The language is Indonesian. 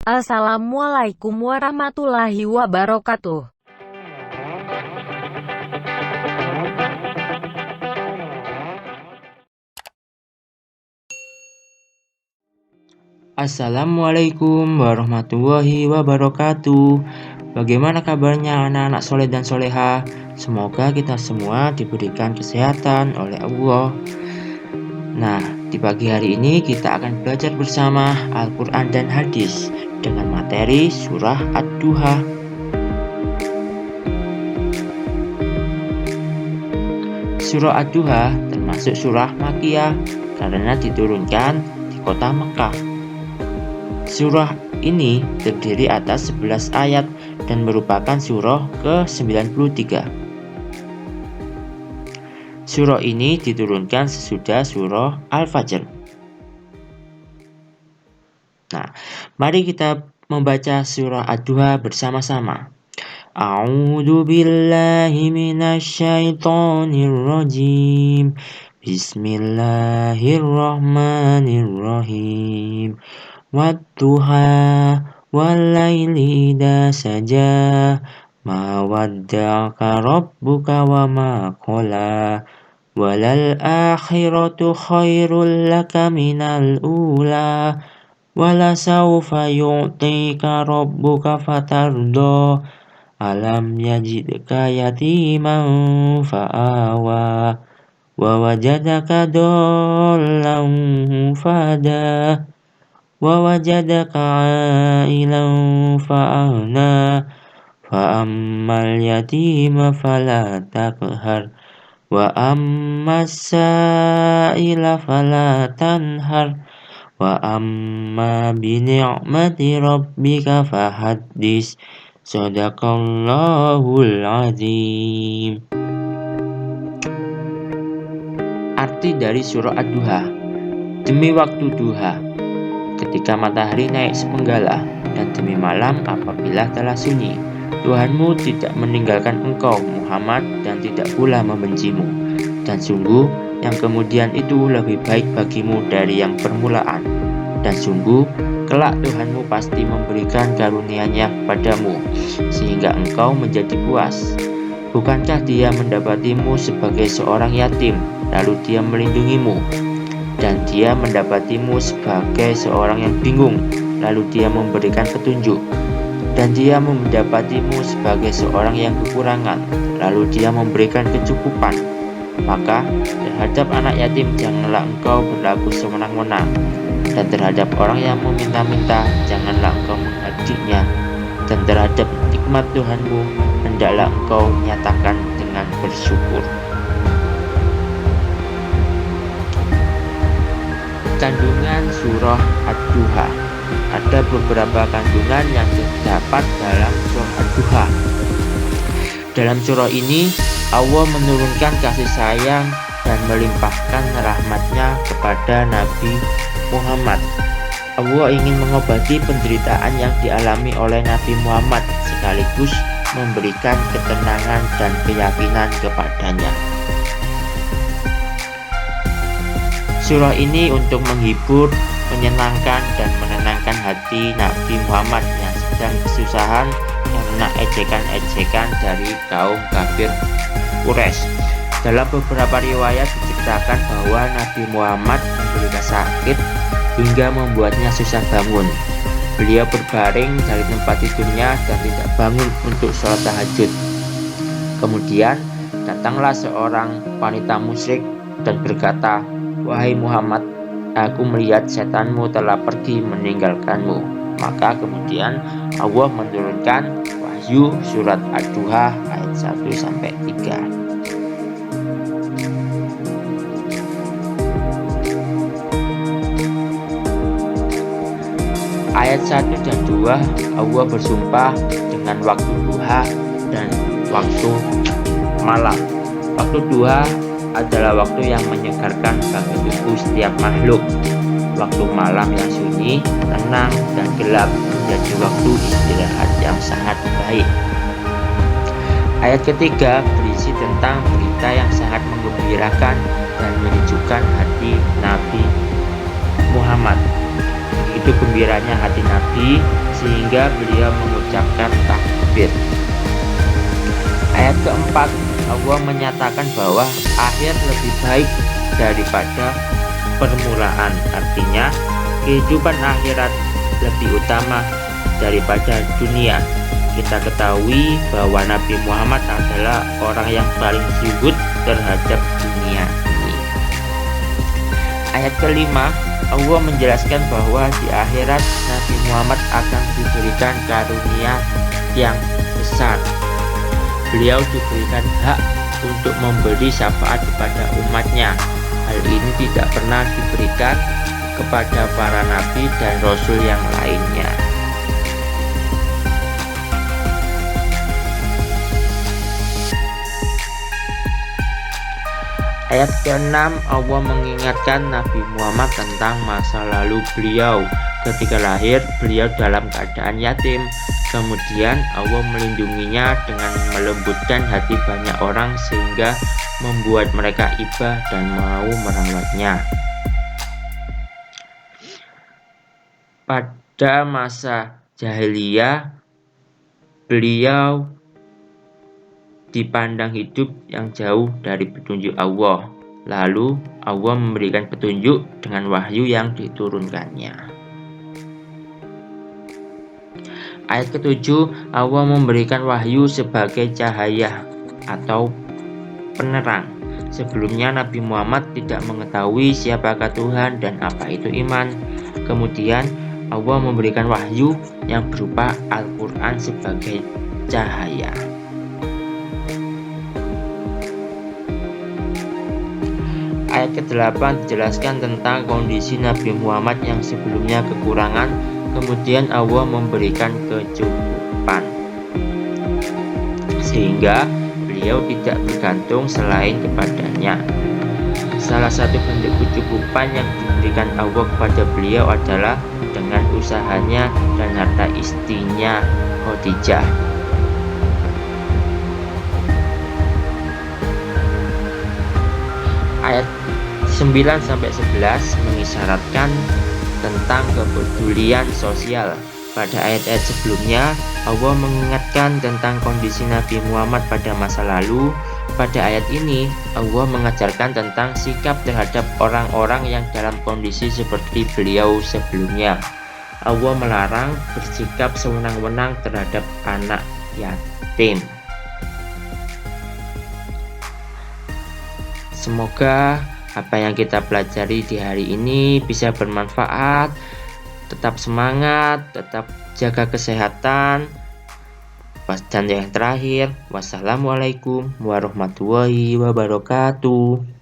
Assalamualaikum warahmatullahi wabarakatuh. Assalamualaikum warahmatullahi wabarakatuh. Bagaimana kabarnya anak-anak soleh dan soleha? Semoga kita semua diberikan kesehatan oleh Allah. Nah, di pagi hari ini kita akan belajar bersama Al-Quran dan Hadis dengan materi Surah Ad-Duha. Surah Ad-Duha termasuk surah Makkiyah karena diturunkan di kota Mekah. Surah ini terdiri atas 11 ayat dan merupakan surah ke-93. Surah ini diturunkan sesudah surah Al-Fajr. Nah, mari kita membaca surah Ad-Duha bersama-sama. A'udzu billahi minasyaitonir rajim. Bismillahirrahmanirrahim. Wadduha walaili idza saja ma wadda'aka rabbuka wa ma qala walal akhiratu khairul laka minal ula wala sawfa yu'tika rabbuka fatarda alam yajidka yatiman fa'awa wa wajadaka dollan fada wa wajadaka ailan fa'ana fa'ammal yatima fala taqhar wa ammas sa'ila fala tanhar wa amma bi ni'mati rabbika fahaddis. Shadaqallahul azim. Arti dari surah Ad-Duha. Demi waktu duha, ketika matahari naik sepenggala, dan demi malam apabila telah sunyi, Tuhanmu tidak meninggalkan engkau Muhammad dan tidak pula membencimu. Dan sungguh yang kemudian itu lebih baik bagimu dari yang permulaan. Dan sungguh kelak Tuhanmu pasti memberikan karunia-Nya kepadamu sehingga engkau menjadi puas. Bukankah Dia mendapatimu sebagai seorang yatim, lalu Dia melindungimu? Dan Dia mendapatimu sebagai seorang yang bingung, lalu Dia memberikan petunjuk. Dan Dia mendapatimu sebagai seorang yang kekurangan, lalu Dia memberikan kecukupan. Maka terhadap anak yatim janganlah engkau berlaku sewenang-wenang, dan terhadap orang yang meminta-minta janganlah engkau menghadiknya. Dan terhadap nikmat Tuhanmu hendaklah engkau nyatakan dengan bersyukur. Kandungan surah Ad-Duha. Ada beberapa kandungan yang terdapat dalam surah Ad-Duha. Dalam surah ini, Allah menurunkan kasih sayang dan melimpahkan rahmat-Nya kepada Nabi Muhammad. Allah ingin mengobati penderitaan yang dialami oleh Nabi Muhammad sekaligus memberikan ketenangan dan keyakinan kepadanya. Surah ini untuk menghibur, menyenangkan, dan menenangkan hati Nabi Muhammad yang sedang kesusahan karena ejekan-ejekan dari kaum kafir Quraisy. Dalam beberapa riwayat diceritakan bahwa Nabi Muhammad menderita sakit hingga membuatnya susah bangun. Beliau berbaring dari tempat tidurnya dan tidak bangun untuk sholat tahajud. Kemudian datanglah seorang wanita musyrik dan berkata, "Wahai Muhammad, aku melihat setanmu telah pergi meninggalkanmu." Maka kemudian Allah menurunkan wahyu surat Ad-Duha ayat 1-3. Ayat 1 dan 2 Allah bersumpah dengan waktu duha dan waktu malam. Waktu duha adalah waktu yang menyegarkan bagi tubuh setiap makhluk. Waktu malam yang sunyi, tenang, dan gelap menjadi waktu istirahat yang sangat baik. Ayat ketiga berisi tentang berita yang sangat menggembirakan dan menyejukkan hati Nabi Muhammad. Begitu gembiranya hati Nabi sehingga beliau mengucapkan takbir. Ayat keempat, Allah menyatakan bahwa akhir lebih baik daripada permulaan. Artinya, kehidupan akhirat lebih utama daripada dunia. Kita ketahui bahwa Nabi Muhammad adalah orang yang paling zuhud terhadap dunia ini. Ayat kelima, Allah menjelaskan bahwa di akhirat Nabi Muhammad akan diberikan karunia yang besar. Beliau diberikan hak untuk memberi syafaat kepada umatnya. Hal ini tidak pernah diberikan kepada para nabi dan rasul yang lainnya. Ayat ke-6, Allah mengingatkan Nabi Muhammad tentang masa lalu beliau. Ketika lahir, beliau dalam keadaan yatim. Kemudian Allah melindunginya dengan melembutkan hati banyak orang sehingga membuat mereka iba dan mau merawatnya. Pada masa jahiliyah, beliau dipandang hidup yang jauh dari petunjuk Allah. Lalu Allah memberikan petunjuk dengan wahyu yang diturunkannya. Ayat ke-7, Allah memberikan wahyu sebagai cahaya atau penerang. Sebelumnya Nabi Muhammad tidak mengetahui siapakah Tuhan dan apa itu iman. Kemudian Allah memberikan wahyu yang berupa Al-Quran sebagai cahaya. Ayat ke-8 dijelaskan tentang kondisi Nabi Muhammad yang sebelumnya kekurangan, kemudian Allah memberikan kecukupan, sehingga beliau tidak bergantung selain kepadanya. Salah satu bentuk kecukupan yang diberikan Allah kepada beliau adalah dengan usahanya dan harta istrinya Khadijah. Ayat 9-11 mengisyaratkan tentang kepedulian sosial. Pada ayat-ayat sebelumnya, Allah mengingatkan tentang kondisi Nabi Muhammad pada masa lalu. Pada ayat ini, Allah mengajarkan tentang sikap terhadap orang-orang yang dalam kondisi seperti beliau sebelumnya. Allah melarang bersikap sewenang-wenang terhadap anak yatim. Semoga apa yang kita pelajari di hari ini bisa bermanfaat. Tetap semangat, tetap jaga kesehatan. Dan yang terakhir, wassalamualaikum warahmatullahi wabarakatuh.